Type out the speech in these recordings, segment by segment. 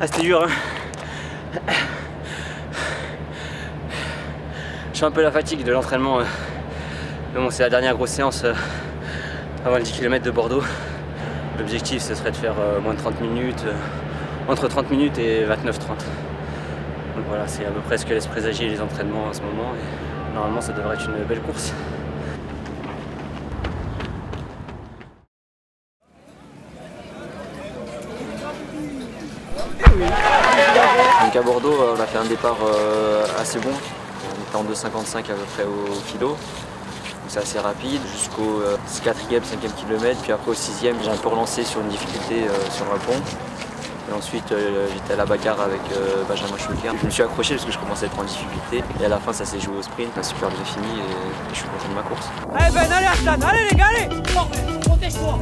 Ah, c'était dur, hein. Je sens un peu la fatigue de l'entraînement. Mais bon, c'est la dernière grosse séance avant le 10 km de Bordeaux. L'objectif, ce serait de faire moins de 30 minutes, entre 30 minutes et 29-30. Donc voilà, c'est à peu près ce que laissent présager les entraînements en ce moment. Et normalement, ça devrait être une belle course. Donc à Bordeaux, on a fait un départ assez bon. On était en 2,55 à peu près au kilo. C'est assez rapide jusqu'au 4e, 5e kilomètre. Puis après au 6e, j'ai un peu relancé sur une difficulté sur un pont. Et ensuite, j'étais à la bagarre avec Benjamin Schulker. Je me suis accroché parce que je commençais à être en difficulté. Et à la fin, ça s'est joué au sprint. On a super bien fini et je suis content de ma course. Allez Ben, allez Aslan, allez les gars, allez. Protège-toi.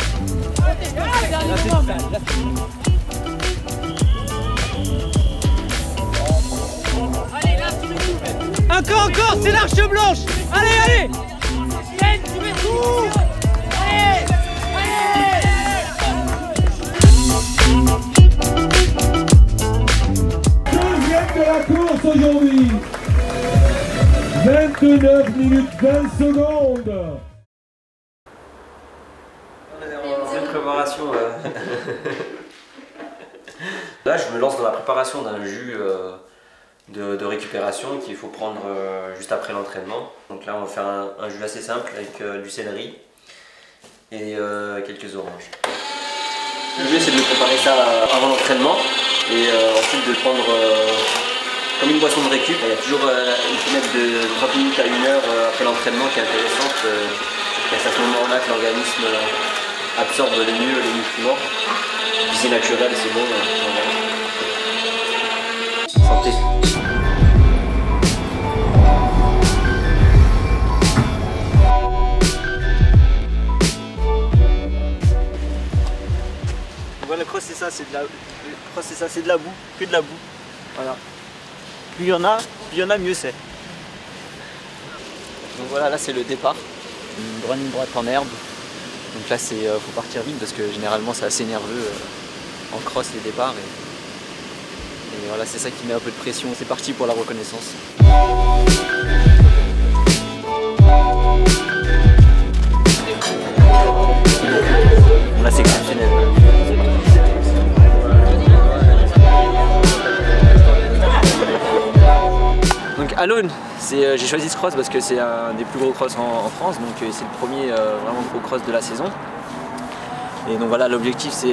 Encore, c'est l'arche blanche. Allez, allez. Tu mets tout. Allez, Deuxième de la course aujourd'hui. 29 minutes 20 secondes. On est en préparation. Là, je me lance dans la préparation d'un jus de récupération qu'il faut prendre juste après l'entraînement. Donc là, on va faire un jus assez simple avec du céleri et quelques oranges. Le jeu, c'est de préparer ça avant l'entraînement et ensuite de prendre comme une boisson de récup. Il y a toujours une fenêtre de 30 minutes à 1 heure après l'entraînement qui est intéressante. C'est à ce moment-là que l'organisme absorbe le mieux les nutriments. Puis c'est naturel, c'est bon. Santé. Voilà, le cross c'est ça, c'est de la boue, que de la boue. Voilà. Plus il y en a, mieux c'est. Donc voilà, là c'est le départ. Une grande ligne droite en herbe. Donc là, faut partir vite parce que généralement c'est assez nerveux en cross les départs. Et voilà, c'est ça qui met un peu de pression. C'est parti pour la reconnaissance. Là c'est exceptionnel. Donc à l'Aune, j'ai choisi ce cross parce que c'est un des plus gros cross en France, donc c'est le premier vraiment gros cross de la saison. Et donc voilà, l'objectif c'est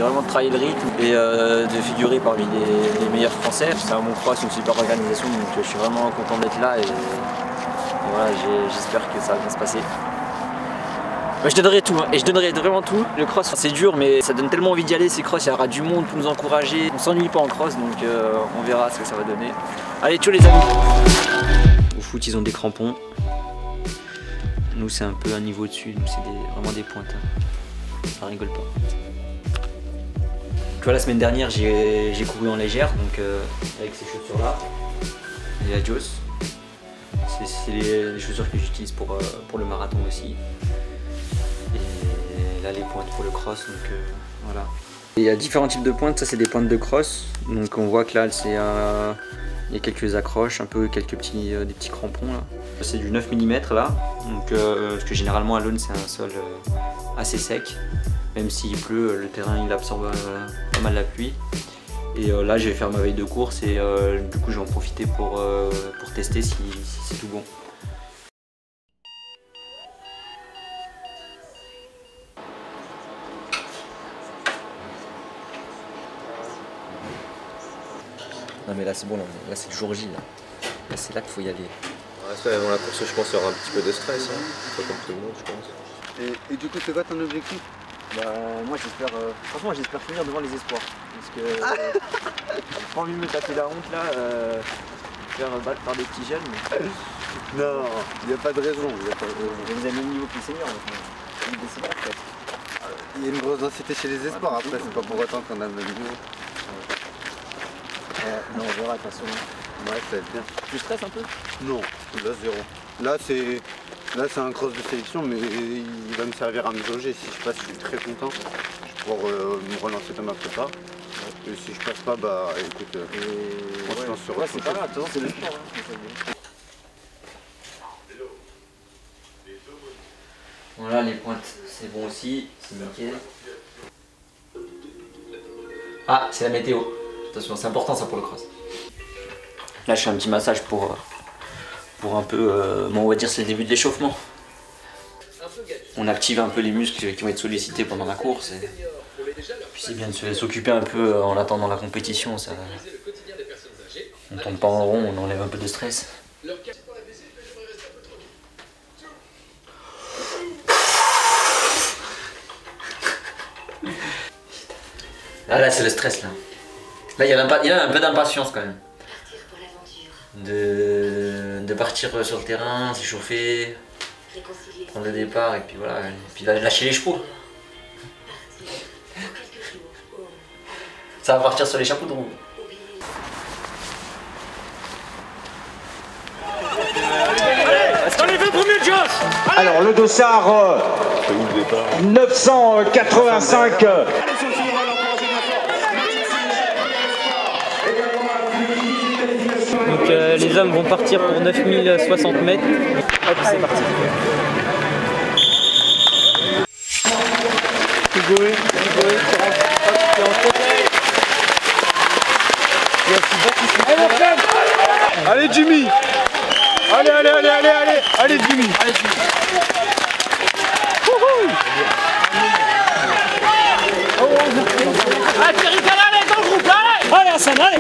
vraiment de travailler le rythme et de figurer parmi les meilleurs français. C'est un bon cross, une super organisation, donc je suis vraiment content d'être là et voilà, j'espère que ça va bien se passer. Je donnerai tout, hein, et je donnerai vraiment tout. Le cross c'est dur mais ça donne tellement envie d'y aller, ces cross, il y aura du monde pour nous encourager. On s'ennuie pas en cross, donc on verra ce que ça va donner. Allez, ciao les amis. Au foot ils ont des crampons. Nous c'est un peu un niveau dessus, nous c'est vraiment des pointes. Hein. Ça rigole pas. Tu vois, la semaine dernière j'ai couru en légère, donc avec ces chaussures là, les Adios. C'est les chaussures que j'utilise pour le marathon aussi. Et là les pointes pour le cross, donc voilà. Et il y a différents types de pointes, ça c'est des pointes de cross. Donc on voit que là il y a quelques accroches, un peu quelques des petits crampons là. C'est du 9 mm là, donc, parce que généralement à l'Aune c'est un sol assez sec. Même s'il pleut, le terrain il absorbe pas mal la pluie. Et là je vais faire ma veille de course et du coup je vais en profiter pour tester si c'est tout bon. Non mais là c'est bon, là c'est le jour J là. Là c'est là qu'il faut y aller. Ouais, avant la course je pense qu'il y aura un petit peu de stress, hein. Pas comme tout le monde je pense. Et du coup c'est quoi ton objectif? Moi j'espère, franchement j'espère finir devant les espoirs. Parce que j'ai pas envie de me taper la honte là, faire battre par des petits jeunes. Mais... Non, il n'y a pas de raison. Vous avez le même niveau que les seniors, donc des seniors peut-être. Il y a une grosse densité chez les espoirs, après c'est pas pour autant qu'on a le même niveau. Non, on verra de toute façon. Ouais, ça va être bien. Tu stresses un peu? Non, là zéro. Là c'est un cross de sélection, mais il va me servir à me jauger. Si je passe, je suis très content. Je vais pouvoir me relancer dans ma prépa. Et si je passe pas, bah écoute, on se lance sur autre chose. C'est pas grave, de toute façon c'est le sport. Hein. Voilà, les pointes, c'est bon aussi, c'est nickel. Ah, c'est la météo. Attention, c'est important ça pour le cross. Là, je fais un petit massage pour un peu, on va dire c'est le début de l'échauffement. On active un peu les muscles qui vont être sollicités pendant la course. Et puis c'est bien de s'occuper un peu en attendant la compétition. Ça, on tourne pas en rond, on enlève un peu de stress. Ah là c'est le stress là. Là il y a un peu d'impatience quand même. De partir sur le terrain, s'échauffer, prendre le départ et puis voilà, et puis lâcher les chevaux. Ça va partir sur les chapeaux de roue. Dans les 20 premiers, Josh. Alors le dossard 985. Donc les hommes vont partir pour 9060 mètres. Hop, c'est parti. Hugo, Allez Jimmy. Allez Jimmy. Ah, Thierry Cala, allez, dans le groupe, allez. Allez, Hassan, allez.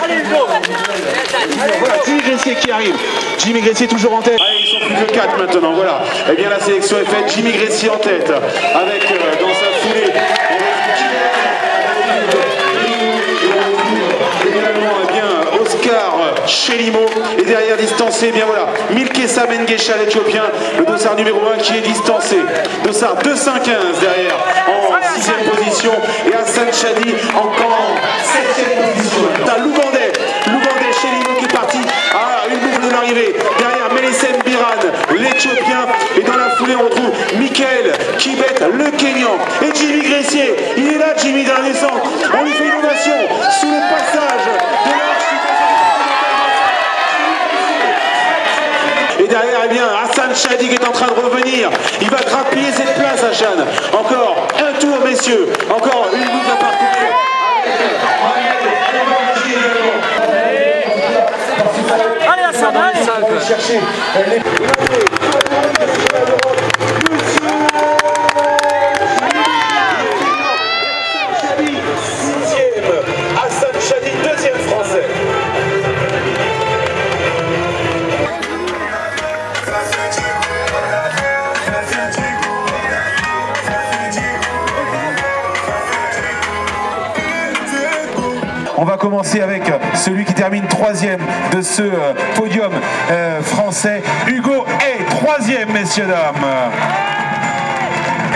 Allez Hugo. Voilà, Jimmy Gressier qui arrive. Jimmy Gressier toujours en tête. Allez, ils sont plus que 4 maintenant, voilà. Eh bien la sélection est faite, Jimmy Gressier en tête. Avec dans sa foulée, également eh bien, Oscar Chelimo. Et derrière distancé, eh bien voilà, Milkessa Mengesha l'Éthiopien, le dossard numéro 1 qui est distancé. Dossard 2-5-15 derrière en 6e position. Et Hassan Chadi encore en 7e position. T'as Loubandais Chelimo qui est parti à une boucle de l'arrivée. Derrière Melesen Biran, l'Éthiopien. Et dans la foulée on retrouve Michael Kibet, le Kenyan. Et Jimmy Gressier, il est là Jimmy dernier centre. On lui fait une ovation sous le passage de l'arche. Et derrière, eh bien, Hassan Chadi qui est en train de revenir. Il va grappiller cette place, Hassan. Encore un tour, messieurs. Encore une boucle à parcourir. Allez Hassan, allez. On va chercher les... Chadi, 6e. Hassan Chadi, 2e français. On va commencer avec celui qui termine 3e de ce podium français. Hugo est 3e, messieurs, dames.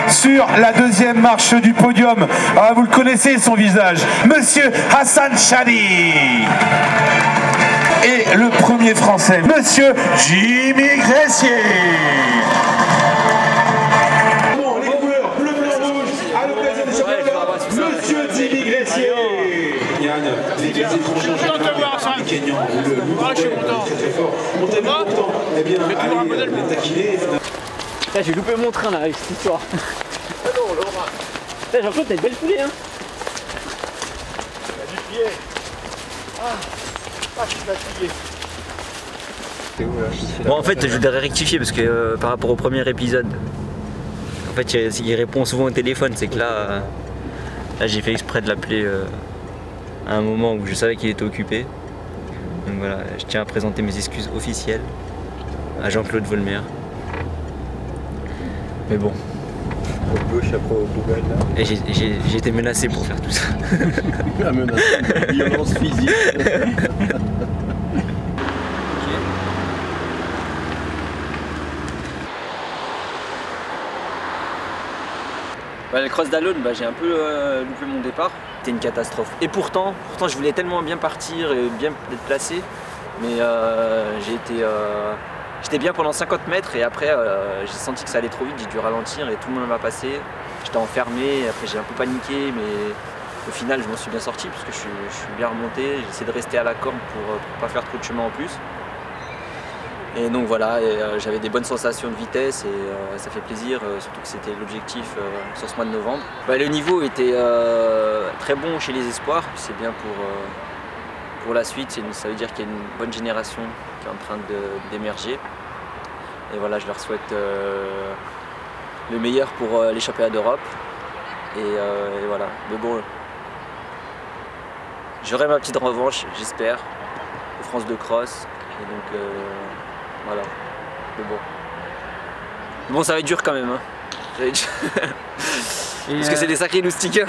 Sur la 2e marche du podium, vous le connaissez son visage, Monsieur Hassan Chadi. Et le premier français, Monsieur Jimmy Gressier. Les couleurs bleu, blanc, rouge, à l'occasion des championnats, Monsieur Jimmy Gressier. Les deux étrangers en général, les Kenyans ou le Louvre, très fort. On t'aime pourtant, eh bien, allez les taquiner. J'ai loupé mon train là avec cette histoire. Jean-Claude, t'as une belle foulée hein. Du pied. Je suis fatigué. Bon en fait je voudrais rectifier parce que par rapport au premier épisode, en fait il répond souvent au téléphone, c'est que là j'ai fait exprès de l'appeler à un moment où je savais qu'il était occupé. Donc voilà, je tiens à présenter mes excuses officielles à Jean-Claude Volmer. Mais bon, Au gauche, après au poubelle là. Et j'ai été menacé pour faire tout ça. La menace, violence physique. Le cross d'Alone, j'ai un peu loupé mon départ. C'était une catastrophe. Et pourtant, je voulais tellement bien partir et bien être placé. Mais j'étais bien pendant 50 mètres et après j'ai senti que ça allait trop vite, j'ai dû ralentir et tout le monde m'a passé. J'étais enfermé, après j'ai un peu paniqué, mais au final je m'en suis bien sorti parce que je suis bien remonté. J'ai essayé de rester à la corde pour pas faire trop de chemin en plus. Et donc voilà, j'avais des bonnes sensations de vitesse et ça fait plaisir, surtout que c'était l'objectif sur ce mois de novembre. Le niveau était très bon chez les espoirs, c'est bien pour la suite, ça veut dire qu'il y a une bonne génération qui est en train d'émerger. Et voilà, je leur souhaite le meilleur pour les championnats d'Europe. Et voilà, mais bon, j'aurai ma petite revanche, j'espère, aux France de cross. Et donc voilà, mais bon, ça va être dur quand même. Hein. Parce que c'est des sacrés loustiques.